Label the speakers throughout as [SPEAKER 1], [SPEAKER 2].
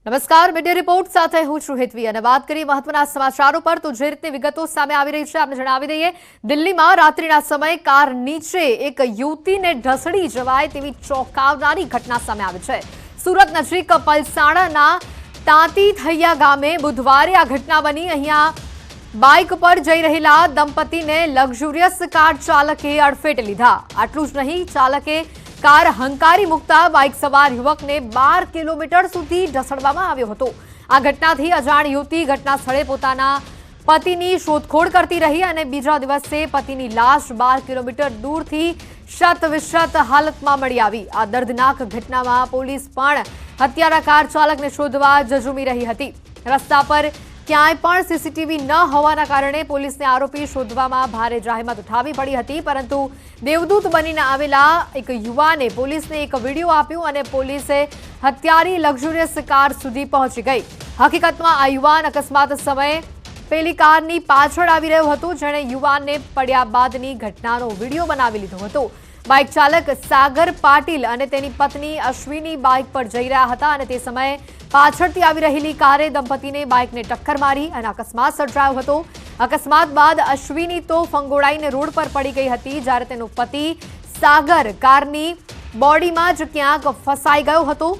[SPEAKER 1] નમસ્કાર, media report સાથે હું છું હેતવી અને વાત કરી મહત્વના સમાચારો પર તો જે રીતે વિગતો સામે આવી રહી છે આપણે જણાવી દઈએ। દિલ્હીમાં રાત્રિના સમયે કાર નીચે એક યુવતીને ઢસડી જવાય તેવી ચોંકાવનારી ઘટના સામે આવી છે। સુરત નજીક પલસાણાના તાંતીથૈયા ગામે બુધવારે આ ઘટના બની। અહીંયા બાઇક પર જઈ રહેલા દંપતીને લક્ઝુરિયસ કાર ચાલકે અડફેટે લીધા। આટલું જ નહીં, ચાલકે કાર હંકારી મુકતા બાઇક સવાર યુવકને 12 કિલોમીટર સુધી ઢસડવામાં આવ્યો હતો। આ ઘટનાથી અજાણ યુવતી ઘટના સ્થળે પોતાના પતિની શોધખોળ કરતી રહી અને બીજા દિવસે પતિની લાશ 12 કિલોમીટર દૂરથી શત-વિશત હાલતમાં મળી આવી। આ દર્દનાક ઘટનામાં પોલીસ પણ હત્યારા કાર ચાલકને શોધવા ઝઝૂમી રહી હતી। રસ્તા પર ક્યાંય પણ સીસીટીવી ન હોવાના કારણે પોલીસને આરોપી શોધવામાં ભારે જહેમત ઉઠાવવી પડી હતી। પરંતુ દેવદૂત બનીને આવેલા એક યુવાને પોલીસને એક વિડીયો આપ્યો અને પોલીસે હત્યારી લક્ઝુરિયસ કાર સુધી પહોંચી ગઈ। હકીકતમાં આ યુવાન અકસ્માત સમયે પેલી કારની પાછળ આવી રહ્યો હતો, જેણે યુવાનને પડ્યા બાદની ઘટનાનો વિડીયો બનાવી લીધો હતો। બાઇક ચાલક સાગર પાટીલ અને તેની પત્ની અશ્વિની બાઇક પર જઈ રહ્યા હતા અને તે સમયે પાછળથી આવી રહેલી કારે દંપતીને બાઇકને ટક્કર મારી અને અકસ્માત સર્જાયો હતો। અકસ્માત બાદ અશ્વિની તો ફંગોળાઈને રોડ પર પડી ગઈ હતી, જ્યારે તેનો પતિ સાગર કારની બોડીમાં જ ક્યાંક ફસાઈ ગયો હતો।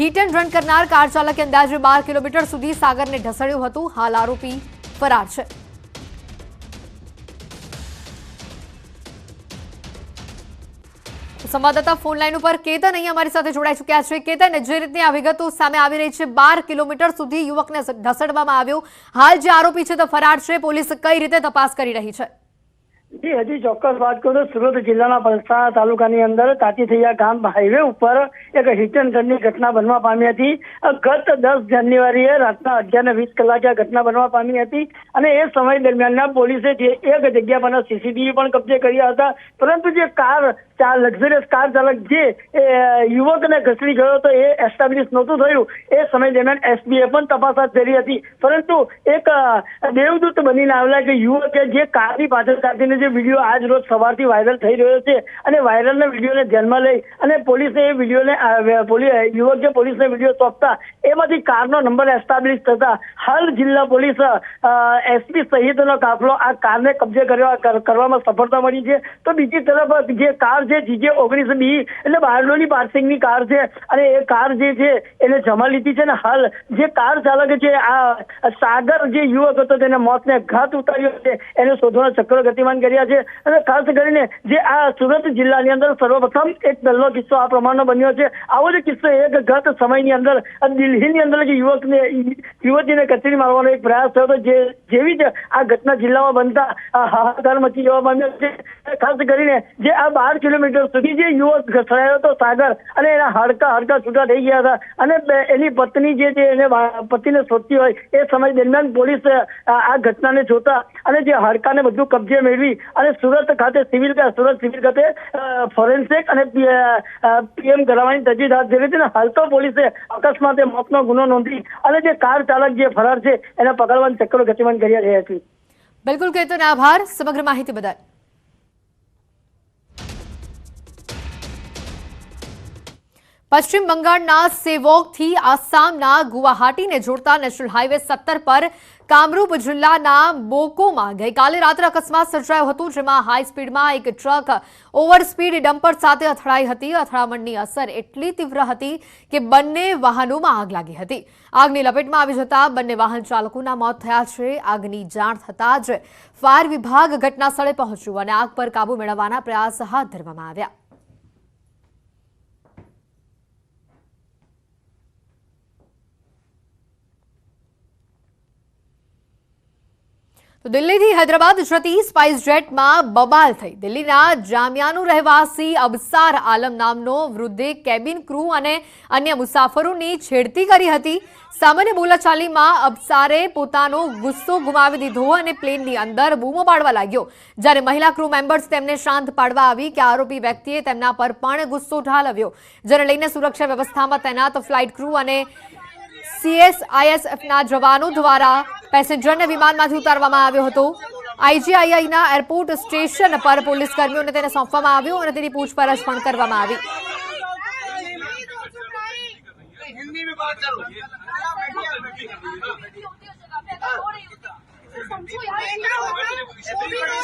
[SPEAKER 1] હિટ એન્ડ રન કરનાર કાર ચાલકે અંદાજે 12 કિલોમીટર સુધી સાગરને ઢસડ્યો હતો। હાલ આરોપી ફરાર છે। સંવાદદાતા ફોન લાઈન ઉપર કેતન અહીં અમારી સાથે જોડાઈ ચૂક્યા છે। કેતન, જે રીતે આ વિગતો સામે આવી રહી છે, 12 કિલોમીટર સુધી યુવકને ઢસડવામાં આવ્યો, હાલ જે આરોપી છે તે ફરાર છે, પોલીસ કઈ રીતે તપાસ કરી રહી છે?
[SPEAKER 2] જી હજી ચોક્કસ વાત કરું તો સુરત જિલ્લાના પલસાણા તાલુકાની અંદર તાંતીથૈયા ગામ હાઈવે ઉપર એક હિટ એન્ડ રનની ઘટના બનવા પામી હતી। ગત 10 જાન્યુઆરીએ રાતના 11:20 કલાકે આ ઘટના બનવા પામી હતી અને એ સમય દરમિયાન પોલીસે જે એક જગ્યા પર સીસીટીવી પણ કબજે કર્યા હતા, પરંતુ જે લક્ઝરિયસ કાર ચાલક જે યુવકને ઘસડી ગયો હતો એ એસ્ટાબ્લિશ નહોતું થયું। એ સમય દરમિયાન એસબીએ પણ તપાસ હાથ ધરી હતી, પરંતુ એક દેવદૂત બનીને આવેલા કે યુવકે જે કારની પાછળ ચાલતીને જે વિડીયો આજ રોજ સવારથી વાયરલ થઈ રહ્યો છે અને વાયરલના વિડીયોને ધ્યાનમાં લઈ અને પોલીસે એ વિડીયોને યુવક જે પોલીસને વિડીયો સોંપતા એમાંથી કારનો નંબર એસ્ટાબ્લિશ થતા હાલ જિલ્લા પોલીસ એસપી સહિતનો કાફલો આ કારને કબજે કરવામાં સફળતા મળી છે। તો બીજી તરફ જે કાર છે GJ 19B એટલે બારડોલી પાર્સિંગની કાર છે અને એ કાર જે છે એને જમા લીધી છે ને હાલ જે કાર ચાલક છે આ સાગર જે યુવક હતો તેને મોતને ઘાટ ઉતાર્યો છે, એને શોધવાના ચક્રો ગતિમાન કર્યા છે। અને ખાસ કરીને જે આ સુરત જિલ્લાની અંદર સર્વપ્રથમ એક પહેલો કિસ્સો આ પ્રમાણનો બન્યો છે। આવો જ કિસ્સો એક ગત સમયની અંદર દિલ્હીની અંદર કે યુવતીને કચડી મારવાનો એક પ્રયાસ થયો હતો, જેવી જ આ ઘટના જિલ્લામાં બનતા હાહાકાર મચી જવા પામ્યો છે। ખાસ કરીને જે આ 12 કિલોમીટર સુધી જે યુવક ઘસડાયો હતો સાગર અને એના હાડકા છૂટા થઈ ગયા હતા અને એની પત્ની જે છે એને પતિને શોધતી હોય એ સમય દરમિયાન પોલીસ આ ઘટનાને જોતા અને જે હાડકાને બધું કબજે મેળવી અને સુરત સિવિલ ખાતે ફોરેન્સિક અને પીએમ કરાવવાની તજવીજ હાથ ધરી હતી। હાલ તો પોલીસે અકસ્માતે મોતનો ગુનો નોંધી અને જે કાર ચાલક જે ફરાર છે એને પકડવાના ચક્રો ગતિમાન કર્યા રહ્યા છે।
[SPEAKER 1] બિલકુલ કેતન, આભાર સમગ્ર માહિતી બદલ। પશ્ચિમ બંગાળના સેવોકથી આસામના ગુવાહાટીને જોડતા નેશનલ હાઈવે 17 પર કામરૂપ જિલ્લાના બોકોમાં ગઈકાલે રાત્રે અકસ્માત સર્જાયો હતો, જેમાં હાઈ સ્પીડમાં એક ટ્રક ઓવર સ્પીડ ડમ્પર સાથે અથડાઈ હતી। અથડામણની અસર એટલી તીવ્ર હતી કે બંને વાહનોમાં આગ લાગી હતી। આગની લપેટમાં આવી જતા બંને વાહન ચાલકોના મોત થયા છે। આગની જાણ થતાં જ ફાયર વિભાગ ઘટના સ્થળે પહોંચ્યું અને આગ પર કાબુ મેળવવાના પ્રયાસ હાથ ધરવામાં આવ્યા। તો દિલ્હીથી હૈદરાબાદ જતી સ્પાઇસ જેટમાં બબાલ થઈ। દિલ્હીના જામિયાનું રહેવાસી અબસાર આલમ નામનો વૃદ્ધે કેબિન ક્રૂ અને અન્ય મુસાફરોની છેડતી કરી હતી। સામાન્ય બોલાચાલીમાં અબસારે પોતાનો ગુસ્સો ગુમાવી દીધો અને પ્લેનની અંદર બૂમો પાડવા લાગ્યો, જ્યારે મહિલા ક્રૂ મેમ્બર્સ તેમને શાંત પાડવા આવી કે આરોપી વ્યક્તિએ તેમના પર પણ ગુસ્સો ઠાલવ્યો, જેને લઈને સુરક્ષા વ્યવસ્થામાં તૈનાત ફ્લાઇટ ક્રૂ અને CSISFના જવાનો દ્વારા પેસેન્જરને વિમાનમાંથી ઉતારવામાં આવ્યો હતો। IGIના એરપોર્ટ સ્ટેશન પર પોલીસ કર્મીઓને તેને સોંપવામાં આવ્યો અને તેની પૂછપરછ પણ કરવામાં આવી।
[SPEAKER 3] समझो यार, इतना होगा, वो भी रो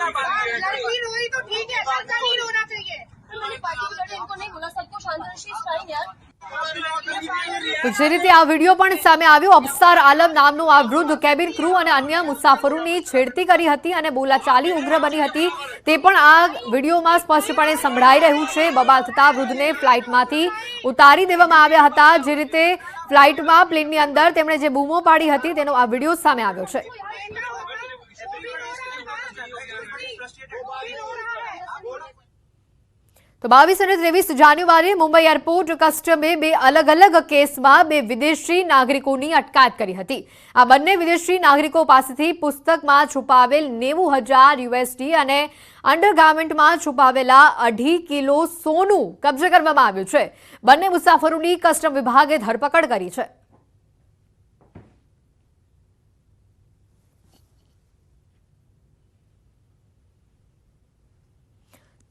[SPEAKER 3] रहा है, लड़की रोई तो ठीक है, लड़का नहीं रोना चाहिए। इनको नहीं बोला, सबको शांत यार।
[SPEAKER 1] તો જે રીતે આ વિડીયો પણ સામે આવ્યો, અબસાર આલમ નામનો આ વૃદ્ધ કેબિન ક્રૂ અને અન્ય મુસાફરોની છેડતી કરી હતી અને બોલાચાલી ઉગ્ર બની હતી, તે પણ આ વિડીયોમાં સ્પષ્ટપણે સંભળાઈ રહ્યું છે। બબાલ થતા વૃદ્ધને ફ્લાઇટમાંથી ઉતારી દેવામાં આવ્યા હતા। જે રીતે ફ્લાઇટમાં પ્લેનની અંદર તેમણે જે બૂમો પાડી હતી તેનો આ વિડીયો સામે આવ્યો છે। તો 22 અને 23 જાન્યુઆરીએ મુંબઈ એરપોર્ટ કસ્ટમે બે અલગ અલગ કેસમાં બે વિદેશી નાગરિકોની અટકાયત કરી હતી। આ બંને વિદેશી નાગરિકો પાસેથી પુસ્તકમાં છુપાવેલ 90,000 USD અને અંડરગાર્મેન્ટમાં છુપાવેલા 2.5 કિલો સોનું કબજે કરવામાં આવ્યું છે। બંને મુસાફરોની કસ્ટમ વિભાગે ધરપકડ કરી છે।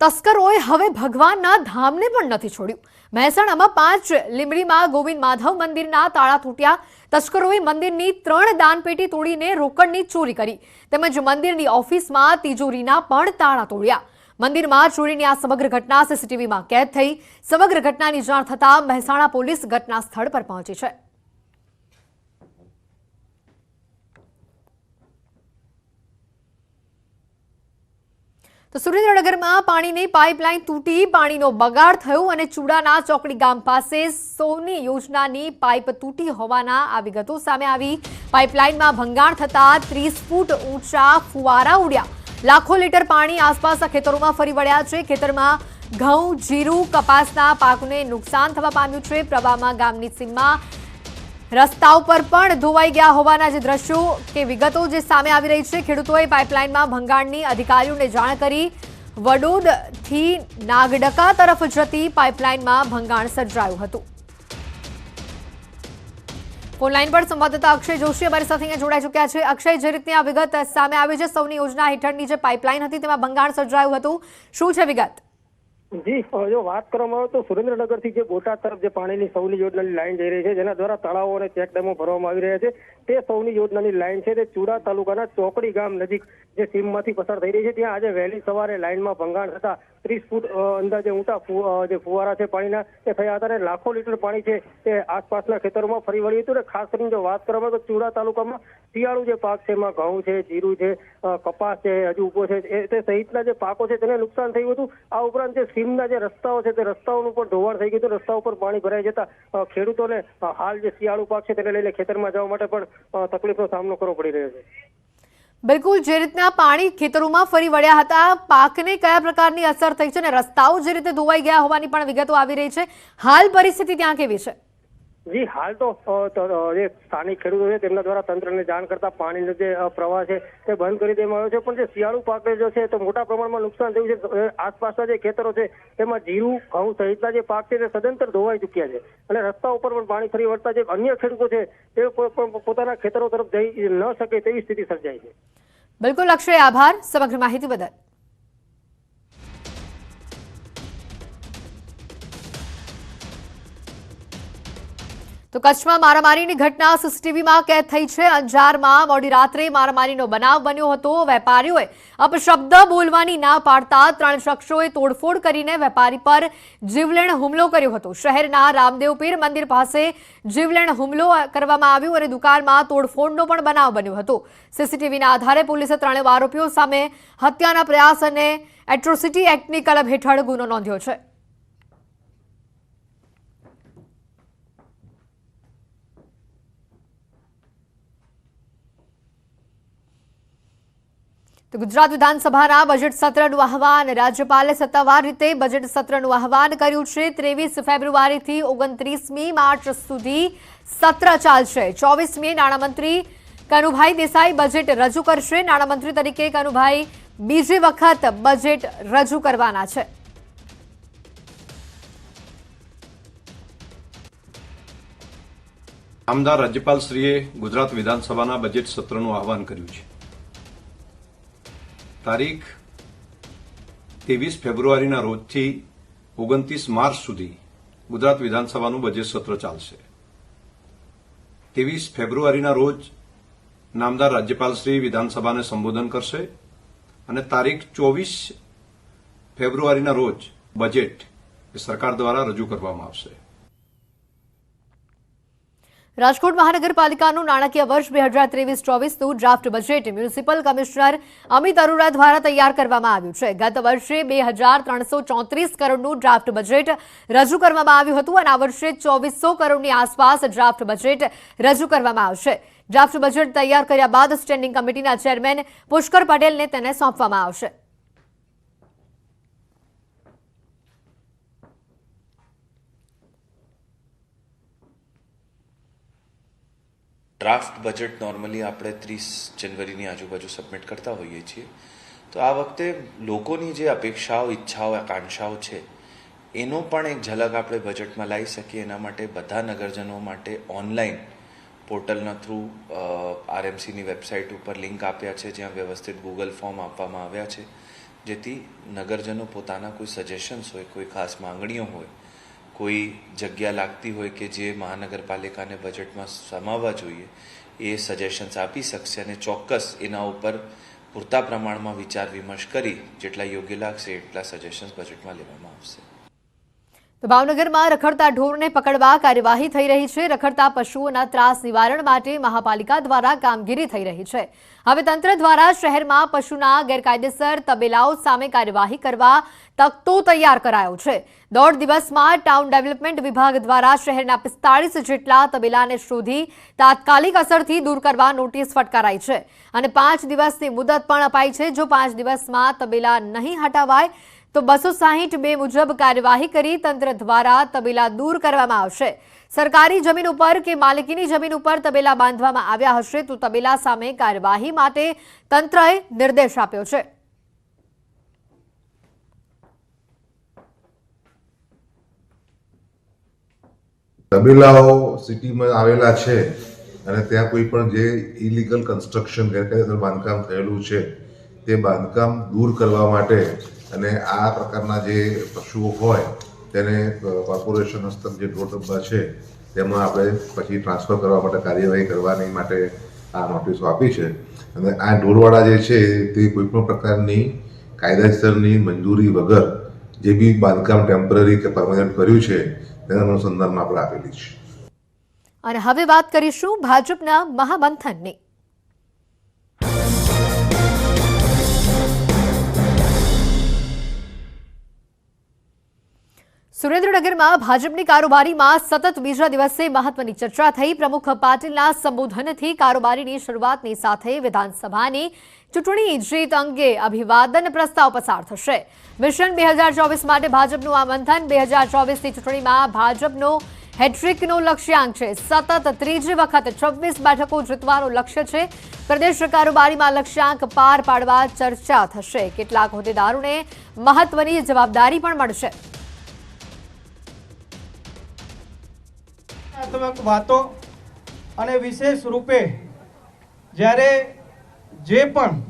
[SPEAKER 1] તસ્કરોએ હવે ભગવાનના ધામને પણ નથી છોડ્યું। મહેસાણામાં 5 લીંબડીમાં ગોવિંદ માધવ મંદિરના તાળા તૂટ્યા। તસ્કરોએ મંદિરની 3 દાનપેટી તોડીને રોકડની ચોરી કરી, તેમજ મંદિરની ઓફિસમાં તિજોરીના પણ તાળા તોડ્યા। મંદિરમાં ચોરીની આ સમગ્ર ઘટના સીસીટીવીમાં કેદ થઈ। સમગ્ર ઘટનાની જાણ થતાં મહેસાણા પોલીસ ઘટના સ્થળ પર પહોંચી છે। તો સુરેન્દ્રનગરમાં પાણીની પાઇપલાઇન તૂટી પાણીનો બગાડ થયો અને ચુડાના ચોકડી ગામ પાસે સૌની યોજનાની પાઇપ તૂટી હોવાના આ વિગતો સામે આવી। પાઇપલાઇનમાં ભંગાણ થતા 30 ફૂટ ઊંચા ફુવારા ઉડ્યા। લાખો લીટર પાણી આસપાસના ખેતરોમાં ફરી વળ્યા છે। ખેતરમાં ઘઉં, જીરું, કપાસના પાકને નુકસાન થવા પામ્યું છે। પ્રવાહમાં ગામની સીમમાં રસ્તાઓ પર પણ ધોવાઈ ગયા હોવાના જે દ્રશ્યો કે વિગતો જે સામે આવી રહી છે। ખેડૂતોએ પાઇપલાઇનમાં ભંગાણની અધિકારીઓને જાણ કરી। વડોદથી નાગડકા તરફ જતી પાઇપલાઇનમાં ભંગાણ સર્જાયું હતું। ફોનલાઈન પર સંવાદદાતા અક્ષય જોશી અમારી સાથે અહીંયા જોડાઈ ચૂક્યા છે। અક્ષય, જે રીતની આ વિગત સામે આવી છે, સૌની યોજના હેઠળની જે પાઇપલાઇન હતી તેમાં ભંગાણ સર્જાયું હતું, શું છે વિગત?
[SPEAKER 4] જી, જો વાત કરવામાં આવે તો સુરેન્દ્રનગરથી જે બોટાદ તરફ જે પાણીની સૌની યોજનાની લાઈન જઈ રહી છે, જેના દ્વારા તળાવો અને ચેકડેમો ભરવામાં આવી રહ્યા છે, તે સૌની યોજનાની લાઈન છે તે ચુડા તાલુકાના ચોકડી ગામ નજીક જે સીમમાંથી પસાર થઈ રહી છે। ત્યાં આજે વહેલી સવારે લાઈનમાં ભંગાણ થતા 30 ફૂટ અંદાજે ઊંચા જે ફુવારા છે પાણીના તે થયા હતા અને લાખો લીટર પાણી છે તે આસપાસના ખેતરોમાં ફરી વળ્યું હતું। અને ખાસ કરીને જો વાત કરવામાં આવે તો ચુડા તાલુકામાં શિયાળુ જે પાક છે એમાં ઘઉં છે, જીરું છે, કપાસ છે, હજુ ઉભો છે, તે સહિતના જે પાકો છે તેને નુકસાન થયું હતું। આ ઉપરાંત જે સીમના જે રસ્તાઓ છે તે રસ્તાઓનું પણ ધોવાણ થઈ ગયું હતું। રસ્તાઓ પર પાણી ભરાઈ જતા ખેડૂતોને હાલ જે શિયાળુ પાક છે તેને લઈને ખેતરમાં જવા માટે પણ તકલીફનો સામનો કરવો પડી રહ્યો છે।
[SPEAKER 1] બિલકુલ, જે રીતના પાણી ખેતરોમાં ફરી વળ્યા હતા, પાકને કયા પ્રકારની અસર થઈ છે અને રસ્તાઓ જે રીતે ધોવાઈ ગયા હોવાની પણ વિગતો આવી રહી છે, હાલ પરિસ્થિતિ ત્યાં કેવી છે?
[SPEAKER 4] જી, હાલ તો જે સ્થાનિક ખેડૂતો છે તેમના દ્વારા તંત્રને જાણ કરતા પાણીનો જે પ્રવાહ છે તે બંધ કરી દેવામાં આવ્યો છે। પણ જે શિયાળુ પાકને જો છે તો મોટા પ્રમાણમાં નુકસાન થયું છે। આસપાસના જે ખેતરો છે તેમાં જીરું, ઘઉં સહિતના જે પાક છે તે સદંતર ધોવાઈ ચૂક્યા છે અને રસ્તા ઉપર પણ પાણી ફરી વળતા જે અન્ય ખેડૂતો છે તે પોતાના ખેતરો તરફ જઈ ન શકે તેવી સ્થિતિ સર્જાઈ છે।
[SPEAKER 1] બિલકુલ અક્ષય, આભાર સમગ્ર માહિતી બદલ। તો કચ્છમાં મારામારીની ઘટના સીસીટીવીમાં કેદ થઈ છે। અંજારમાં મોડી રાત્રે મારામારીનો બનાવ બન્યો હતો। વેપારીઓએ અપશબ્દ બોલવાની ના પાડતા 3 શખ્સોએ તોડફોડ કરીને વેપારી પર જીવલેણ હુમલો કર્યો હતો। શહેરના રામદેવ પીર મંદિર પાસે જીવલેણ હુમલો કરવામાં આવ્યો અને દુકાનમાં તોડફોડનો પણ બનાવ બન્યો હતો। સીસીટીવીના આધારે પોલીસે 3 આરોપીઓ સામે હત્યાના પ્રયાસ અને એટ્રોસિટી એક્ટની કલમ હેઠળ ગુનો નોંધ્યો છે। તો ગુજરાત વિધાનસભાના બજેટ સત્રનું આહવાન, રાજ્યપાલે સત્તાવાર રીતે બજેટ સત્રનું આહવાન કર્યું છે। 23 ફેબ્રુઆરીથી 29મી માર્ચ સુધી સત્ર ચાલશે। 24મીએ નાણામંત્રી કનુભાઈ દેસાઈ બજેટ રજૂ કરશે। નાણામંત્રી તરીકે કનુભાઈ બીજી વખત બજેટ રજૂ કરવાના છે।
[SPEAKER 5] નામદાર રાજ્યપાલશ્રીએ ગુજરાત વિધાનસભાના બજેટ સત્રનું આહવાન કર્યું છે। તારીખ 23 ફેબ્રુઆરીના રોજથી 29 માર્ચ સુધી ગુજરાત વિધાનસભાનું બજેટ સત્ર ચાલશે. 23 ફેબ્રુઆરીના રોજ નામદાર રાજ્યપાલ શ્રી વિધાનસભાને સંબોધન કરશે અને તારીખ 24 ફેબ્રુઆરીના રોજ બજેટ સરકાર દ્વારા રજૂ કરવામાં આવશે.
[SPEAKER 1] રાજકોટ મહાનગરપાલિકાનું નાણાકીય વર્ષ 2023-24નું draft budget municipal commissioner Amit Arora દ્વારા તૈયાર કરવામાં આવ્યું છે. ગત વર્ષે 2334 કરોડનું ડ્રાફ્ટ બજેટ રજૂ કરવામાં આવ્યું હતું અને આ વર્ષે 2400 કરોડની આસપાસ ડ્રાફ્ટ બજેટ રજૂ કરવામાં આવશે. ડ્રાફ્ટ બજેટ તૈયાર કર્યા બાદ સ્ટેન્ડિંગ કમિટીના ચેરમેન પુષ્કર પટેલને તેને સોંપવામાં આવશે.
[SPEAKER 6] ડ્રાફ્ટ બજેટ નોર્મલી આપણે 30 જનવરીની આજુબાજુ સબમિટ કરતા હોઈએ છીએ. તો આ વખતે લોકોની જે અપેક્ષાઓ, ઈચ્છાઓ, આકાંક્ષાઓ છે એનો પણ એક ઝલક આપણે બજેટમાં લાવી શકીએ. એના માટે બધા નગરજનો માટે ઓનલાઈન પોર્ટલના થ્રુ આરએમસીની વેબસાઇટ ઉપર લિંક આપ્યા છે, જ્યાં વ્યવસ્થિત ગૂગલ ફોર્મ આપવામાં આવ્યા છે, જેથી નગરજનો પોતાના કોઈ સજેશન્સ હોય, કોઈ ખાસ માંગણીઓ હોય, કોઈ જગ્યા લાગતી હોય કે જે મહાનગરપાલિકાને બજેટમાં સમાવવા જોઈએ, એ સજેશન્સ આપી શકશે અને ચોક્કસ એના ઉપર પૂરતા પ્રમાણમાં વિચાર વિમર્શ કરી જેટલા યોગ્ય લાગશે એટલા સજેશન્સ બજેટમાં લેવામાં આવશે.
[SPEAKER 1] તો ભાવનગરમાં રખડતા ઢોરને પકડવા કાર્યવાહી થઈ રહી છે. રખડતા પશુઓના ત્રાસ નિવારણ માટે મહાપાલિકા દ્વારા કામગીરી થઈ રહી છે. હવે તંત્ર દ્વારા શહેરમાં પશુના ગેરકાયદેસર તબેલાઓ સામે કાર્યવાહી કરવા તખ્તો તૈયાર કરાયો છે. 1.5 દિવસમાં ટાઉન ડેવલપમેન્ટ વિભાગ દ્વારા શહેરના 45 જેટલા તબેલાને શોધી તાત્કાલિક અસરથી દૂર કરવા નોટિસ ફટકારાઈ છે અને 5 દિવસની મુદત પણ અપાઈ છે. જો 5 દિવસમાં તબેલા નહીં હટાવાય તો 260(2) મુજબ કાર્યવાહી કરી તંત્ર દ્વારા તબેલા દૂર કરવામાં આવશે. સરકારી જમીન ઉપર કે માલિકીની જમીન ઉપર તબેલા બાંધવામાં આવ્યા હશે તો તબેલા સામે કાર્યવાહી માટે તંત્રએ નિર્દેશ આપ્યો છે.
[SPEAKER 7] તબેલાઓ સિટીમાં આવેલા છે અને ત્યાં કોઈ પણ જે ઇલીગલ કન્સ્ટ્રક્શન, ગેરકાયદેસર બાંધકામ થયેલું છે તે બાંધકામ દૂર કરવા માટે અને આ પ્રકારના જે પશુઓ હોય તેને કોર્પોરેશન હસ્તક જે ઢોર ડબ્બા છે તેમાં આપણે પછી ટ્રાન્સફર કરવા માટે કાર્યવાહી કરવાની માટે આ નોટિસો આપી છે. અને આ ઢોરવાળા જે છે તે કોઈપણ પ્રકારની કાયદેસરની મંજૂરી વગર જે બી બાંધકામ ટેમ્પરરી કે પરમાનન્ટ કર્યું છે તેના અનુસંધાનમાં આપણે આપેલી છે.
[SPEAKER 1] અને હવે વાત કરીશું ભાજપના મહામંથનની. સુરેન્દ્રનગરમાં ભાજપની કારોબારીમાં સતત બીજા દિવસે મહત્વની ચર્ચા થઈ. પ્રમુખ પાટીલના સંબોધનથી કારોબારીની શરૂઆતની સાથે વિધાનસભાની ચૂંટણી જીત અંગે અભિવાદન પ્રસ્તાવ પસાર થશે. મિશન 2024 માટે ભાજપનું આ મંથન. 2024ની ચૂંટણીમાં ભાજપનો હેટ્રિકનો લક્ષ્યાંક છે. સતત ત્રીજી વખત 26 બેઠકો જીતવાનું લક્ષ્ય છે. પ્રદેશ કારોબારીમાં લક્ષ્યાંક પાર પાડવા ચર્ચા થશે. કેટલાક હોદ્દેદારોને મહત્વની જવાબદારી પણ મળશે.
[SPEAKER 8] વાતો અને વિશેષ રૂપે જ્યારે જે પણ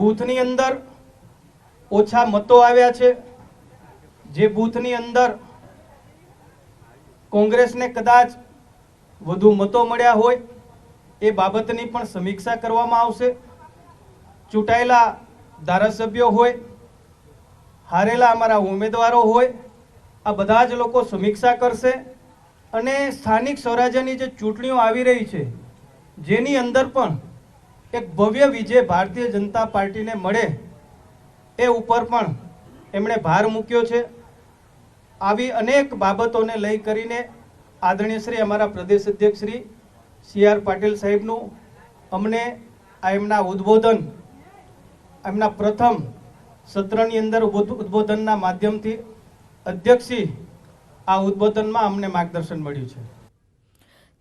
[SPEAKER 8] બૂથની અંદર ઓછા મતો આવ્યા છે, જે બૂથની અંદર કોંગ્રેસને કદાચ વધુ મતો મળ્યા હોય એ બાબતની પણ સમીક્ષા કરવામાં આવશે. ચૂંટાયેલા ધારાસભ્યો હોય, હારેલા અમારા ઉમેદવારો હોય, આ બધા જ લોકો સમીક્ષા કરશે અને સ્થાનિક સ્વરાજ્યની જે ચૂંટણીઓ આવી રહી છે જેની અંદર પણ એક ભવ્ય વિજય ભારતીય જનતા પાર્ટીને મળે એ ઉપર પણ એમણે ભાર મૂક્યો છે. આવી અનેક બાબતોને લઈ કરીને આદરણીય શ્રી અમારા પ્રદેશ અધ્યક્ષ શ્રી CR પાટીલ સાહેબનું અમને આ એમના ઉદ્બોધન, એમના પ્રથમ સત્રની અંદર ઉદ્બોધનના માધ્યમથી અધ્યક્ષી આ ઉદ્બોધનમાં અમને માર્ગદર્શન મળ્યું છે.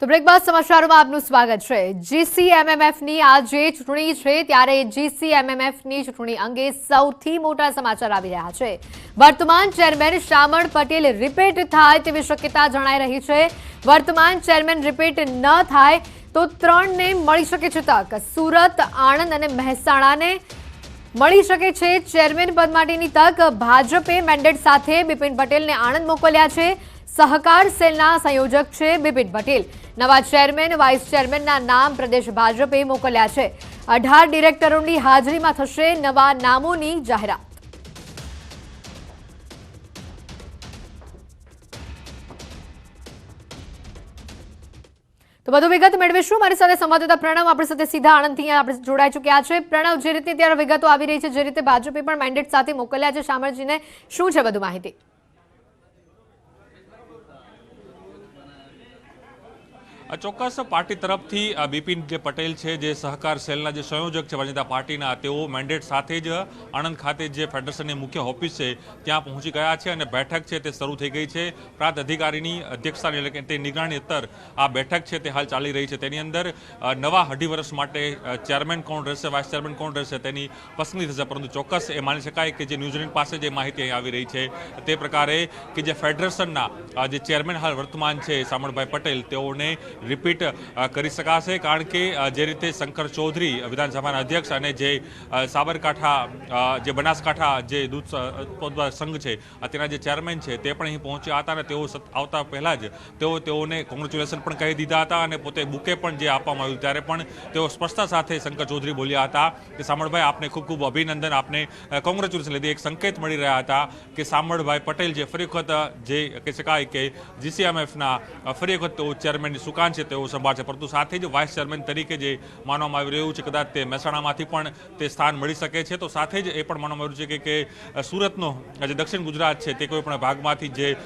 [SPEAKER 1] તો બ્રેક બાદ સમાચારોમાં આપનું સ્વાગત છે. GCMMFની આજે ચૂંટણી છે ત્યારે GCMMFની ચૂંટણી અંગે સૌથી મોટા સમાચાર આવી રહ્યા છે. વર્તમાન ચેરમેન શામળ પટેલ રિપીટ થાય તેવી શક્યતા જણાઈ રહી છે. વર્તમાન ચેરમેન રિપીટ ન થાય તો 3ને મળી શકે છે તક. સુરત, આણંદ અને મહેસાણાને મળી શકે છે ચેરમેન પદ માટેની તક। ભાજપે મેન્ડેટ સાથે બિપિન પટેલને આણંદ મોકલ્યા છે। સહકાર સેલના સંયોજક છે બિપિન પટેલ। નવા ચેરમેન વાઇસ ચેરમેનના નામ પ્રદેશ ભાજપે મોકલ્યા છે। 18 ડિરેક્ટરોની હાજરીમાં થશે નવા નામોની જાહેરાત। તો વધુ વિગત મેળવીશું। મારી સાથે સંવાદદાતા પ્રણવ આપણી સાથે સીધા આણંદથી આપણે જોડાઈ ચૂક્યા છે। પ્રણવ, જે રીતે ત્યારે વિગતો આવી રહી છે, જે રીતે ભાજપે પણ મેન્ડેટ સાથે મોકલ્યા છે શામળજીને, શું છે વધુ માહિતી?
[SPEAKER 9] ચોક્કસ પાર્ટી તરફથી બિપિન જે પટેલ છે, જે સહકાર સેલના જે સંયોજક છે ભારતીય જનતા પાર્ટીના, તેઓ મેન્ડેટ સાથે જ આણંદ ખાતે જે ફેડરેશનની મુખ્ય ઓફિસ છે ત્યાં પહોંચી ગયા છે અને બેઠક છે તે શરૂ થઈ ગઈ છે। પ્રાંત અધિકારીની અધ્યક્ષતાની એટલે કે તે નિગરાણી હેઠળ આ બેઠક છે તે હાલ ચાલી રહી છે। તેની અંદર નવા અઢી વર્ષ માટે ચેરમેન કોણ રહેશે, વાઇસ ચેરમેન કોણ રહેશે તેની પસંદગી થશે। પરંતુ ચોક્કસ એ માની શકાય કે જે ન્યૂઝીલેન્ડ પાસે જે માહિતી અહીં આવી રહી છે તે પ્રકારે કે જે ફેડરેશનના જે ચેરમેન હાલ વર્તમાન છે શામળભાઈ પટેલ, તેઓને રિપીટ કરી શકાશે। કારણ કે જે રીતે શંકર ચૌધરી વિધાનસભાના અધ્યક્ષ અને જે સાબરકાંઠા જે બનાસકાંઠા જે દૂધ ઉત્પાદક સંઘ છે તેના જે ચેરમેન છે તે પણ અહીં પહોંચ્યા હતા અને તેઓ આવતા પહેલાં જ તેઓને કોંગ્રેચ્યુલેશન પણ કહી દીધા હતા અને પોતે બુકે પણ જે આપવામાં આવ્યું ત્યારે પણ તેઓ સ્પષ્ટતા સાથે શંકર ચૌધરી બોલ્યા હતા કે શામળભાઈ આપને ખૂબ ખૂબ અભિનંદન, આપને કોંગ્રેચ્યુલેશન લીધી। એક સંકેત મળી રહ્યા હતા કે શામળભાઈ પટેલ જે ફરી વખત જે કહી શકાય કે GCMFના ફરી વખત તેઓ ચેરમેનની સુકાન છે તેઓ સંભાળશે। પરંતુ સાથે જ વાઇસ ચેરમેન તરીકે જે માનવામાં આવી રહ્યું છે કદાચ તે મહેસાણામાંથી પણ તે સ્થાન મળી શકે છે। તો સાથે જ એ પણ માનવામાં આવ્યું છે કે સુરતનો જે દક્ષિણ ગુજરાત છે તે કોઈ પણ ભાગમાંથી જે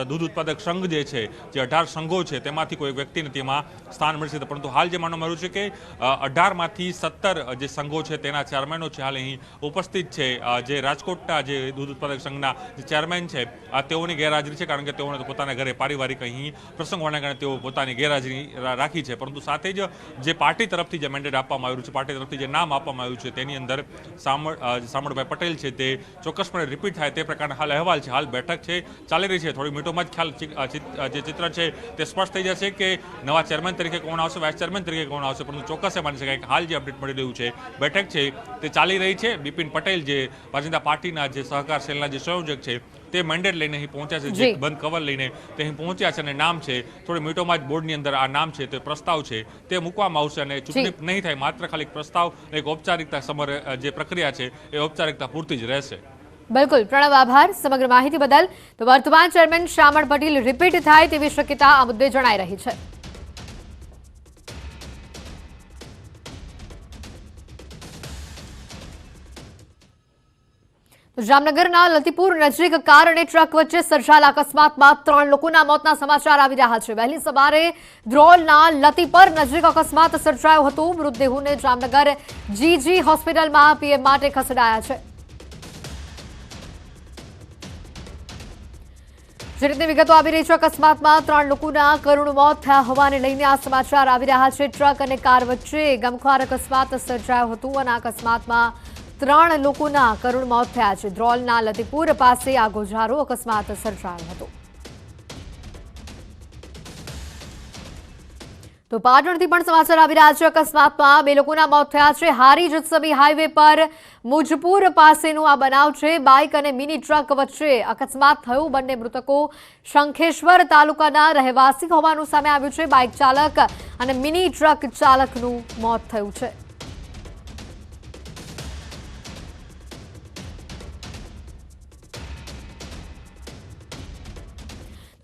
[SPEAKER 9] દૂધ ઉત્પાદક સંઘ જે છે, જે 18 સંઘો છે તેમાંથી કોઈ વ્યક્તિને તેમાં સ્થાન મળી શકે। પરંતુ હાલ જે માનવામાં આવ્યું છે કે 18માંથી 17 જે સંઘો છે તેના ચેરમેનો છે હાલ અહીં ઉપસ્થિત છે। જે રાજકોટના જે દૂધ ઉત્પાદક સંઘના જે ચેરમેન છે તેઓની ગેરહાજરી છે, કારણ કે તેઓને પોતાના ઘરે પારિવારિક અહીં પ્રસંગ હોવાના કારણે તેઓ પોતાની ગેરહાજરી રાખી છે। પરંતુ સાથે જ જે પાર્ટી તરફથી જે મેન્ડેટ આપવામાં આવ્યું છે, પાર્ટી તરફથી જે નામ આપવામાં આવ્યું છે તેની અંદર શામળભાઈ પટેલ છે તે ચોક્કસપણે રિપીટ થાય તે પ્રકારના હાલ અહેવાલ છે। હાલ બેઠક છે ચાલી રહી છે, થોડી મિનિટોમાં જ ખ્યાલ જે ચિત્ર છે તે સ્પષ્ટ થઈ જશે કે નવા ચેરમેન તરીકે કોણ આવશે, વાઇસ ચેરમેન તરીકે કોણ આવશે। પરંતુ ચોક્કસ એ માની શકાય કે હાલ જે અપડેટ મળી રહ્યું છે, બેઠક છે તે ચાલી રહી છે। બિપિન પટેલ જે ભારતીય જનતા પાર્ટીના જે સહકાર સેલના જે સંયોજક છે તે મેન્ડેટ લઈને અહીં પહોંચ્યા છે, જે બંધ કવર લઈને તે અહીં પહોંચ્યા છે અને નામ છે થોડી મિનિટોમાં જ બોર્ડની અંદર આ નામ છે તે પ્રસ્તાવ છે તે મૂકવામાં આવશે અને ચૂંટણી નહીં થાય, માત્ર ખાલી પ્રસ્તાવ એક ઔપચારિકતા સમર જે પ્રક્રિયા છે એ ઔપચારિકતા પૂરતી જ રહેશે।
[SPEAKER 1] બિલકુલ પ્રણવ, આભાર સમગ્ર માહિતી બદલ। તો વર્તમાન ચેરમેન શામળ પટેલ રિપીટ થાય તેવી શક્યતા આ મુદ્દે જણાઈ રહી છે। જામનગરના લતીપુર નજીક કાર અને ટ્રક વચ્ચે સર્જાયેલા અકસ્માતમાં 3 લોકોના મોતના સમાચાર આવી રહ્યા છે। વહેલી સવારે ધ્રોલના લતીપર નજીક અકસ્માત સર્જાયો હતો। મૃતદેહોને જામનગર GG હોસ્પિટલમાં PM માટે ખસેડાયા છે। જે રીતે વિગતો આવી રહી છે, અકસ્માતમાં 3 લોકોના કરુણ મોત થયા હોવાને લઈને આ સમાચાર આવી રહ્યા છે। ટ્રક અને કાર વચ્ચે ગમખ્વાર અકસ્માત સર્જાયો હતો અને આ અકસ્માતમાં 3 લોકોના કરુણ મોત થયા છે। ધ્રોલના લતીપુર પાસે આ ગોઝારો અકસ્માત સર્જાયો હતો। તો પાટણથી પણ સમાચાર આવી રહ્યા છે, અકસ્માતમાં 2 લોકોના મોત થયા છે। હારીજ સબી હાઈવે પર મુજપુર પાસેનો આ બનાવ છે। બાઇક અને મિની ટ્રક વચ્ચે અકસ્માત થયો। બંને મૃતકો શંખેશ્વર તાલુકાના રહેવાસી હોવાનું સામે આવ્યું છે। બાઇક ચાલક અને મિની ટ્રક ચાલકનું મોત થયું છે।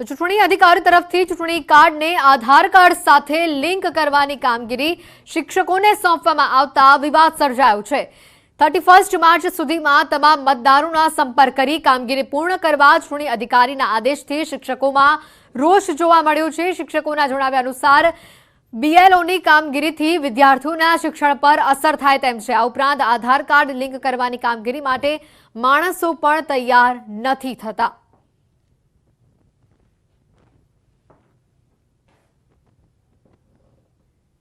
[SPEAKER 1] તો ચૂંટણી અધિકારી તરફથી ચૂંટણી કાર્ડને આધાર કાર્ડ સાથે લિંક કરવાની કામગીરી શિક્ષકોને સોંપવામાં આવતા વિવાદ સર્જાયો છે। 31 માર્ચ સુધીમાં તમામ મતદારોના સંપર્ક કરી કામગીરી પૂર્ણ કરવા ચૂંટણી અધિકારીના આદેશથી શિક્ષકોમાં રોષ જોવા મળ્યો છે। શિક્ષકોના જણાવ્યા અનુસાર BLOની કામગીરીથી વિદ્યાર્થીઓના શિક્ષણ પર અસર થાય તેમ છે। આ ઉપરાંત આધાર કાર્ડ લિંક કરવાની કામગીરી માટે માણસો પણ તૈયાર નથી થતા।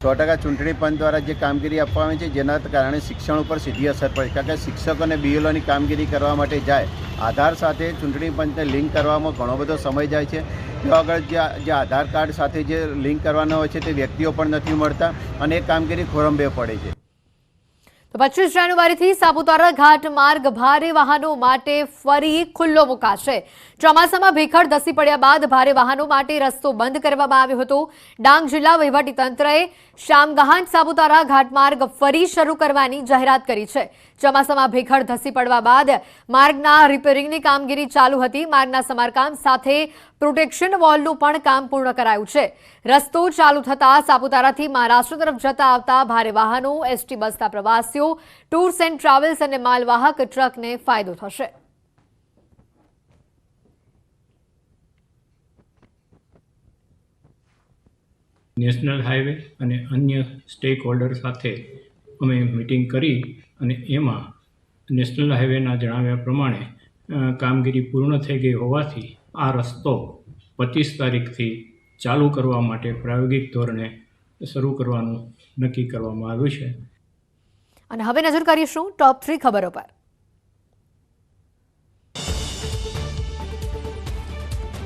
[SPEAKER 10] %, ચૂંટણી પંચ દ્વારા જે કામગીરી આપવામાં આવી છે જેના કારણે શિક્ષણ ઉપર સીધી અસર પડે, કારણ કે શિક્ષકોને BLOની કામગીરી કરવા માટે જાય, આધાર સાથે ચૂંટણી પંચને લિંક કરવામાં ઘણો બધો સમય જાય છે। તો આગળ જે આધાર કાર્ડ સાથે જે લિંક કરવાના હોય છે તે વ્યક્તિઓ પણ નથી મળતા અને એ કામગીરી ખોરંભે પડે છે।
[SPEAKER 1] તો 25 જાન્યુઆરીથી સાપુતારા ઘાટ માર્ગ ભારે વાહનો માટે ફરી ખુલ્લો મુકાશે. ચોમાસામાં ભેખડ ધસી પડ્યા બાદ ભારે વાહનો માટે રસ્તો બંધ કરવામાં આવ્યો હતો. ડાંગ જિલ્લા વહીવટીતંત્રએ શામગાહાન સાપુતારા ઘાટ માર્ગ ફરી શરૂ કરવાની જાહેરાત કરી છે. ચોમાસામાં ભેખડ ધસી પડવા બાદ માર્ગના રિપેરિંગની કામગીરી ચાલુ હતી. માર્ગના સમારકામ સાથે પ્રોટેક્શન વોલનું પણ કામ પૂર્ણ કરાયું છે. રસ્તો ચાલુ થતા સાપુતારાથી મહારાષ્ટ્ર તરફ જતા આવતા ભારે વાહનો, એસટી બસના પ્રવાસીઓ, ટૂર્સ એન્ડ ટ્રાવેલ્સ અને માલવાહક ટ્રકને ફાયદો થશે.
[SPEAKER 11] નેશનલ હાઈવે અને અન્ય સ્ટેક હોલ્ડર સાથે અમે મિટિંગ કરી અને એમાં નેશનલ હાઈવેના જણાવ્યા પ્રમાણે કામગીરી પૂર્ણ થઈ ગઈ હોવાથી આ રસ્તો 25 તારીખથી ચાલુ કરવા માટે પ્રાયોગિક ધોરણે શરૂ કરવાનું નક્કી કરવામાં આવ્યું છે.
[SPEAKER 1] અને હવે નજર કરીશું ટોપ 3 ખબરો પર.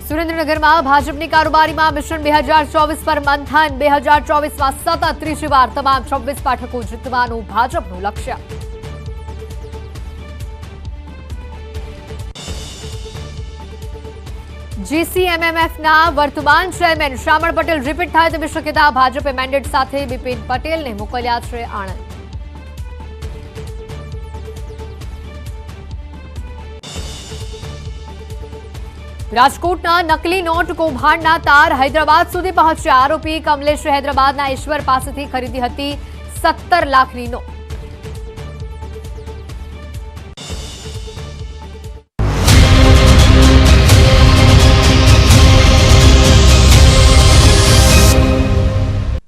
[SPEAKER 1] સુરેન્દ્રનગરમાં ભાજપની કારોબારીમાં મિશન 2024 પર મંથન. 2024માં સતત ત્રીજી વાર તમામ 26 બેઠકો જીતવાનું ભાજપનું લક્ષ્ય. GCMMFના વર્તમાન ચેરમેન શ્યામળ પટેલ રિપીટ થાય તેવી શક્યતા. ભાજપે મેન્ડેટ સાથે બિપિન પટેલને મોકલ્યા છે આણંદ. રાજકોટના નકલી નોટ કૌભાંડના તાર હૈદરાબાદ સુધી પહોંચ્યા. આરોપી કમલેશે હૈદરાબાદના ઈશ્વર પાસેથી ખરીદી હતી 17 લાખની નોટ.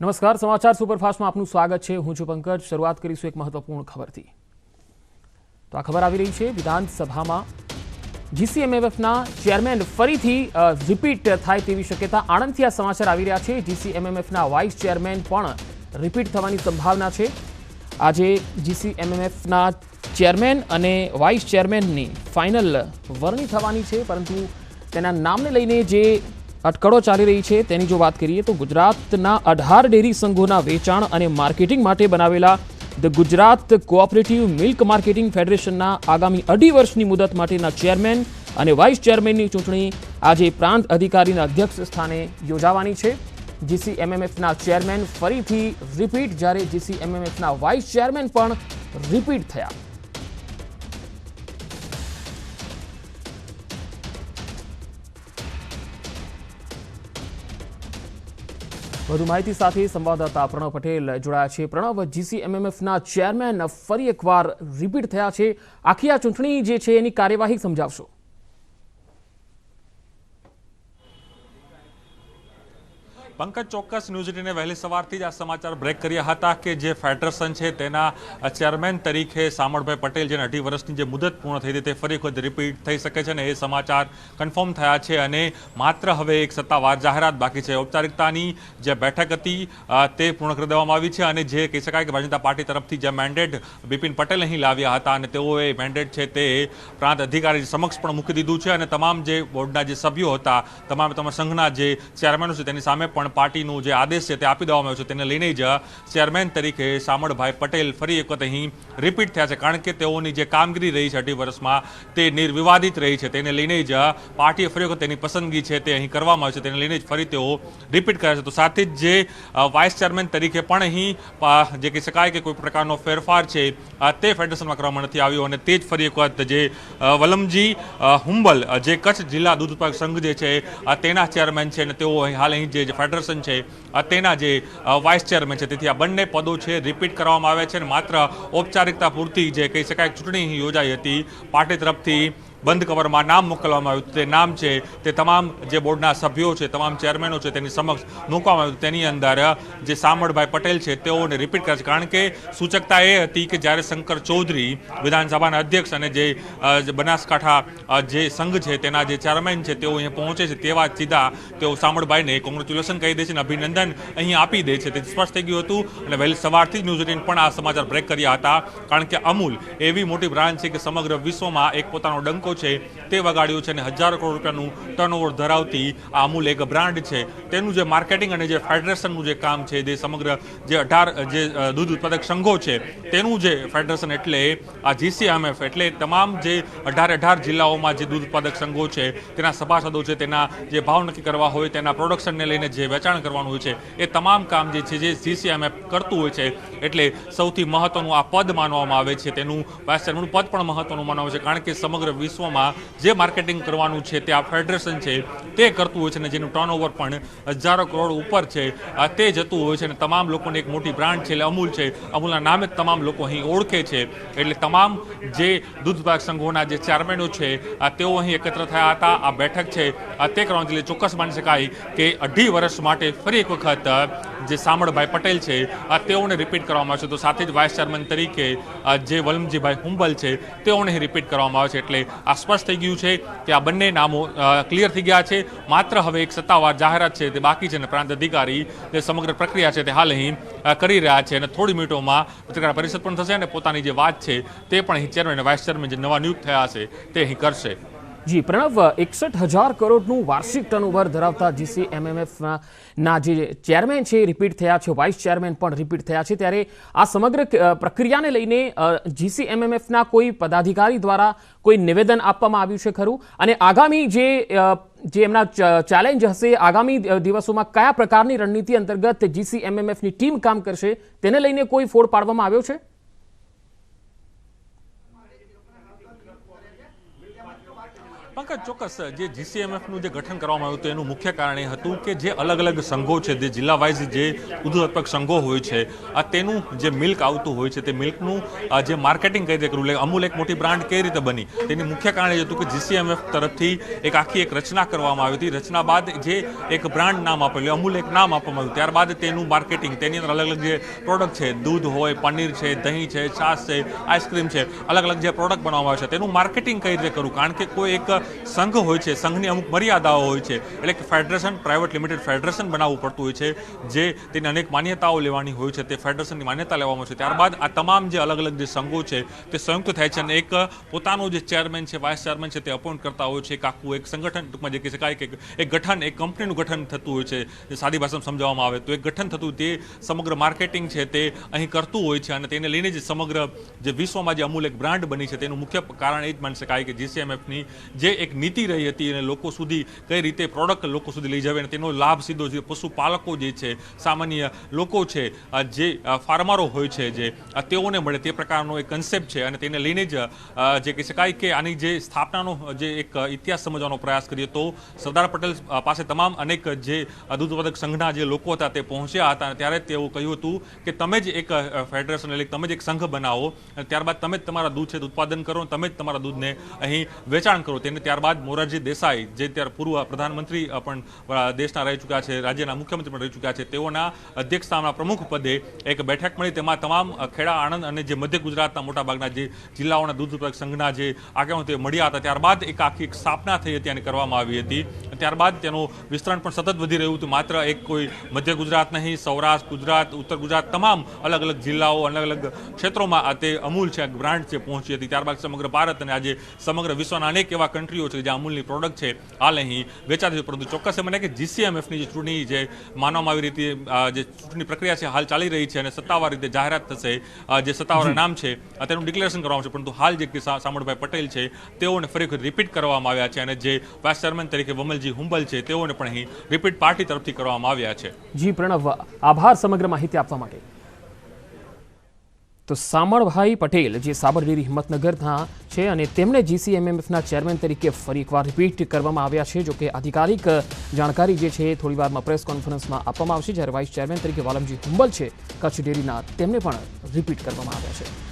[SPEAKER 12] નમસ્કાર, સમાચાર સુપરફાસ્ટમાં આપનું સ્વાગત છે. હું છું પંકજ. શરૂઆત કરીશું એક મહત્વપૂર્ણ ખબરથી. તો આ ખબર આવી રહી છે વિધાનસભામાં GCMMFના ચેરમેન ફરીથી રિપીટ થાય તેવી શક્યતા. આણંદથી આ સમાચાર આવી રહ્યા છે. GCMMFના વાઇસ ચેરમેન પણ રિપીટ થવાની સંભાવના છે. આજે GCMMFના ચેરમેન અને વાઇસ ચેરમેનની ફાઇનલ વરણી થવાની છે, પરંતુ તેના નામને લઈને જે અટકળો ચાલી રહી છે તેની જો વાત કરીએ તો ગુજરાતના 18 ડેરી સંઘોના વેચાણ અને માર્કેટિંગ માટે બનાવેલા the Gujarat cooperative milk marketing ફેડરેશનના આગામી 2.5 વર્ષની મુદત માટેના ચેરમેન અને વાઇસ ચેરમેનની ચૂંટણી આજે પ્રાંત અધિકારીના અધ્યક્ષ સ્થાને યોજાવાની છે. GCMMFના ચેરમેન ફરીથી રિપીટ, જ્યારે GCMMFના વાઇસ ચેરમેન પણ રિપીટ થયા. વધુ માહિતી સાથે સંવાદદાતા પ્રણવ પટેલ જોડાયા છે. પ્રણવ, GCMMFના ચેરમેન ફરી એકવાર રિપીટ થયા છે. આખી આ ચૂંટણી જે છે એની કાર્યવાહી સમજાવશો.
[SPEAKER 9] પંકજ, ચોક્કસ ન્યૂઝ 18 વહેલી સવારથી જ આ સમાચાર બ્રેક કર્યા હતા કે જે ફેડરેશન છે તેના ચેરમેન તરીકે શામળભાઈ પટેલ, જેને 2.5 વર્ષની જે મુદત પૂર્ણ થઈ હતી તે ફરી વખત રિપીટ થઈ શકે છે, અને એ સમાચાર કન્ફર્મ થયા છે. અને માત્ર હવે એક સત્તાવાર જાહેરાત બાકી છે. ઔપચારિકતાની જે બેઠક હતી તે પૂર્ણ કરી દેવામાં આવી છે, અને જે કહી શકાય કે ભારતીય જનતા પાર્ટી તરફથી જે મેન્ડેટ બિપિન પટેલ અહીં લાવ્યા હતા અને તેઓએ મેન્ડેટ છે તે પ્રાંત અધિકારી સમક્ષ પણ મૂકી દીધું છે. અને તમામ જે બોર્ડના જે સભ્યો હતા, તમામ સંઘના જે ચેરમેનો છે તેની સામે પણ પાર્ટીનું જે આદેશ છે તે આપી દેવામાં આવ્યો છે. તેને લઈને જ ચેરમેન તરીકે શામળભાઈ પટેલ ફરી એક વખત અહીં રિપીટ થયા છે, કારણ કે તેઓની જે કામગીરી રહી છે 2.5 વર્ષમાં તે નિર્વિવાદિત રહી છે. તેને લઈને જ પાર્ટીએ ફરી વખત તેની પસંદગી છે તે અહીં કરવામાં આવી છે. તેને લઈને જ ફરી તેઓ રિપીટ કર્યા છે. તો સાથે જ જે વાઇસ ચેરમેન તરીકે પણ અહીં જે કહી શકાય કે કોઈ પ્રકારનો ફેરફાર છે તે ફેડરેશનમાં કરવામાં નથી આવ્યો, અને તે જ ફરી એક વખત જે વલમજી હુંબલ, જે કચ્છ જિલ્લા દૂધ ઉત્પાદક સંઘ જે છે તેના ચેરમેન છે, અને તેઓ હાલ અહીં જે ફેડરેશન છે તેના જે વાઇસ ચેરમેન છે. તેથી આ બંને પદો છે રિપીટ કરવામાં આવ્યા છે, અને માત્ર ઔપચારિકતા પૂરતી જે કહી શકાય ચૂંટણી યોજાઈ હતી, પાર્ટી તરફથી બંધ કવરમાં નામ મોકલવામાં આવ્યું. તે નામ છે તે તમામ જે બોર્ડના સભ્યો છે, તમામ ચેરમેનો છે તેની સમક્ષ મૂકવામાં આવ્યું. તેની અંદર જે શામળભાઈ પટેલ છે તેઓને રિપીટ કરે છે, કારણ કે સૂચકતા એ હતી કે જ્યારે શંકર ચૌધરી વિધાનસભાના અધ્યક્ષ અને જે બનાસકાંઠા જે સંઘ છે તેના જે ચેરમેન છે તેઓ અહીંયા પહોંચે છે, તેવા સીધા તેઓ શામળભાઈને કોંગ્રેચ્યુલેશન કહી દે છે અને અભિનંદન અહીં આપી દે છે. તે સ્પષ્ટ થઈ ગયું હતું, અને વહેલી સવારથી જ ન્યૂઝ 18 પણ આ સમાચાર બ્રેક કર્યા હતા, કારણ કે અમૂલ એવી મોટી બ્રાન્ડ છે કે સમગ્ર વિશ્વમાં એક પોતાનો ડંકો ડંકો છે તે વગાડ્યો છે અને હજારો કરોડ રૂપિયાનું ટર્નઓવર ધરાવતી આ અમૂલ એક બ્રાન્ડ છે તેનું જે માર્કેટિંગ અને જે ફેડરેશનનું જે કામ છે તે સમગ્ર જે 18 જે દૂધ ઉત્પાદક સંઘો છે તેનું જે ફેડરેશન એટલે આ GCMF એટલે તમામ જે 18 જિલ્લાઓમાં જે દૂધ ઉત્પાદક સંઘો છે તેના સભાસદો છે તેના જે ભાવ નક્કી કરવા હોય તેના પ્રોડક્શનને લઈને જે વેચાણ કરવાનું હોય છે એ તમામ કામ જે છે જે GCMF કરતું હોય છે એટલે સૌથી મહત્વનું આ પદ માનવામાં આવે છે તેનું વાઇસ ચેરમેનનું પદ પણ મહત્વનું માનવામાં આવે છે કારણ કે સમગ્ર વિશ્વમાં જે માર્કેટિંગ કરવાનું છે તે આ ફેડરેશન છે તે કરતું હોય છે અને જેનું ટર્નઓવર પણ હજારો કરોડ ઉપર છે તે જતું હોય છે અને તમામ લોકોને એક મોટી બ્રાન્ડ છે એટલે અમૂલ છે અમૂલના નામે જ તમામ લોકો અહીં ઓળખે છે એટલે તમામ જે દૂધ ઉત્પાદક સંઘોના જે ચેરમેનો છે તેઓ અહીં એકત્ર થયા હતા આ બેઠક છે તે કરવાની એટલે ચોક્કસ માની શકાય કે 2.5 વર્ષ માટે ફરી એક વખત જે સામળભાઈ પટેલ છે તેઓને રિપીટ કરવામાં આવશે તો સાથે જ વાઇસ ચેરમેન તરીકે જે વલમજીભાઈ હુંબલ છે તેઓને રિપીટ કરવામાં આવે છે એટલે આ સ્પષ્ટ થઈ ગયું છે કે આ બંને નામો ક્લિયર થઈ ગયા છે માત્ર હવે એક સત્તાવાર જાહેરાત છે તે બાકી છે અને પ્રાંત અધિકારી જે સમગ્ર પ્રક્રિયા છે તે હાલ અહીં કરી રહ્યા છે અને થોડી મિનિટોમાં પત્રકાર પરિષદ પણ થશે અને પોતાની જે વાત છે તે પણ અહીં ચેરમેન અને વાઇસ ચેરમેન જે નવા નિયુક્ત થયા છે તે અહીં કરશે.
[SPEAKER 12] જી પ્રણવ, 61,000 કરોડનું વાર્ષિક ટર્નઓવર ધરાવતા GCMF ના જે ચેરમેન છે રિપીટ થયા છે, વાઇસ ચેરમેન પણ રિપીટ થયા છે, ત્યારે આ સમગ્ર પ્રક્રિયાને લઈને GCMF ના કોઈ પદાધિકારી દ્વારા કોઈ નિવેદન આપવામાં આવ્યું છે ખરું? અને આગામી જે એમના ચેલેન્જ હશે આગામી દિવસોમાં કયા પ્રકારની રણનીતિ અંતર્ગત GCMF ની ટીમ કામ કરશે તેને લઈને કોઈ ફોડ પાડવામાં આવ્યો છે?
[SPEAKER 9] પંકજ, ચોક્કસ જે GCMFનું જે ગઠન કરવામાં આવ્યું હતું એનું મુખ્ય કારણ એ હતું કે જે અલગ અલગ સંઘો છે જે જિલ્લા વાઇઝ જે દૂધ ઉત્પાદક સંઘો હોય છે તેનું જે મિલ્ક આવતું હોય છે તે મિલ્કનું જે માર્કેટિંગ કઈ રીતે કરવું, અમૂલ એક મોટી બ્રાન્ડ કઈ રીતે બની તેની મુખ્ય કારણ એ હતું કે GCMF તરફથી એક આખી એક રચના કરવામાં આવી હતી. રચના બાદ જે એક બ્રાન્ડ નામ આપેલું અમૂલ એક નામ આપવામાં આવ્યું, ત્યારબાદ તેનું માર્કેટિંગ તેની અંદર અલગ અલગ જે પ્રોડક્ટ છે દૂધ હોય, પનીર છે, દહીં છે, છાશ છે, આઈસ્ક્રીમ છે, અલગ અલગ જે પ્રોડક્ટ બનાવવામાં આવે છે તેનું માર્કેટિંગ કઈ રીતે કરવું કારણ કે કોઈ એક સંઘ હોય છે, સંઘની અમુક મર્યાદાઓ હોય છે એટલે કે ફેડરેશન પ્રાઇવેટ લિમિટેડ ફેડરેશન બનાવવું પડતું હોય છે જે તેની અનેક માન્યતાઓ લેવાની હોય છે તે ફેડરેશનની માન્યતા લેવામાં છે. ત્યારબાદ આ તમામ જે અલગ અલગ જે સંઘો છે તે સંયુક્ત થાય છે અને એક પોતાનો જે ચેરમેન છે વાઇસ ચેરમેન છે તે અપોઇન્ટ કરતા હોય છે. એક આખું એક સંગઠન ટૂંકમાં જે કહી શકાય કે એક ગઠન એક કંપનીનું ગઠન થતું હોય છે જે સાદી ભાષામાં સમજાવવામાં આવે તો એક ગઠન થતું તે સમગ્ર માર્કેટિંગ છે તે અહીં કરતું હોય છે અને તેને લઈને જ સમગ્ર જે વિશ્વમાં જે અમૂલ એક બ્રાન્ડ બની છે તેનું મુખ્ય કારણ એ જ માની શકાય કે GCMFની જે એક નીતિ રહી હતી અને લોકો સુધી કઈ રીતે પ્રોડક્ટ લોકો સુધી લઈ જાવે અને તેનો લાભ સીધો જે પશુપાલકો જે છે, સામાન્ય લોકો છે, જે ફાર્મરો હોય છે જે તેઓને મળે તે પ્રકારનો એક કન્સેપ્ટ છે અને તેને લઈને જ જે કહી શકાય કે આની જે સ્થાપનાનો જે એક ઇતિહાસ સમજવાનો પ્રયાસ કરીએ તો સરદાર પટેલ પાસે તમામ અનેક જે દૂધ ઉત્પાદક સંઘના જે લોકો હતા તે પહોંચ્યા હતા અને ત્યારે તેઓ કહ્યું હતું કે તમે જ એક ફેડરેશન એટલે તમે જ એક સંઘ બનાવો અને ત્યારબાદ તમે જ તમારા દૂધ છે ઉત્પાદન કરો, તમે જ તમારા દૂધને અહીં વેચાણ કરો. તેને ત્યારબાદ મોરારજી દેસાઈ જે ત્યારે પૂર્વ પ્રધાનમંત્રી પણ દેશના રહી ચૂક્યા છે, રાજ્યના મુખ્યમંત્રી પણ રહી ચૂક્યા છે, તેઓના અધ્યક્ષતાના પ્રમુખ પદે એક બેઠક મળી. તેમાં તમામ ખેડા, આણંદ અને જે મધ્ય ગુજરાતના મોટાભાગના જે જિલ્લાઓના દૂધ ઉત્પાદક સંઘના જે આગેવાનો તે મળ્યા હતા. ત્યારબાદ એક આખી એક સ્થાપના થઈ હતી અને કરવામાં આવી હતી. ત્યારબાદ તેનું વિસ્તરણ પણ સતત વધી રહ્યું હતું. માત્ર એક કોઈ મધ્ય ગુજરાત નહીં, સૌરાષ્ટ્ર, ગુજરાત, ઉત્તર ગુજરાત તમામ અલગ અલગ જિલ્લાઓ, અલગ અલગ ક્ષેત્રોમાં તે અમૂલ છે બ્રાન્ડ છે પહોંચી હતી. ત્યારબાદ સમગ્ર ભારત અને આજે સમગ્ર વિશ્વના અનેક એવા કન્ટ્રીઓ છે જ્યાં અમૂલની પ્રોડક્ટ છે હાલ અહીં વેચાતી છે. પરંતુ ચોક્કસ એ મને કે GCMFની જે ચૂંટણી જે માનવામાં આવી રીતે જે ચૂંટણી પ્રક્રિયા છે હાલ ચાલી રહી છે અને સત્તાવાર રીતે જાહેરાત થશે, જે સત્તાવાર નામ છે તેનું ડિક્લેરેશન કરવામાં આવશે. પરંતુ હાલ જે સામળભાઈ પટેલ છે તેઓને ફરી રિપીટ કરવામાં આવ્યા છે અને જે વાઇસ ચેરમેન તરીકે વમલજી હુંબલ છે તેઓને પણ અહીં રિપીટ પાર્ટી તરફથી કરવામાં આવ્યા છે.
[SPEAKER 12] જી પ્રણવ, આભાર સમગ્ર માહિતી આપવા માટે. તો સામળભાઈ પટેલ જે સાબરડેરી હિંમતનગરના છે અને તેમણે GCMF ચેરમેન તરીકે ફરી એકવાર રિપીટ કરવામાં આવ્યા છે. જોકે આધિકારિક જાણકારી જે છે થોડી વારમાં પ્રેસ કોન્ફરન્સમાં આપવામાં આવશે. જ્યારે વાઇસ ચેરમેન તરીકે વાલમજી હુંબલ છે કચ્છ ડેરીના તેમને પણ રિપીટ કરવામાં આવ્યા છે.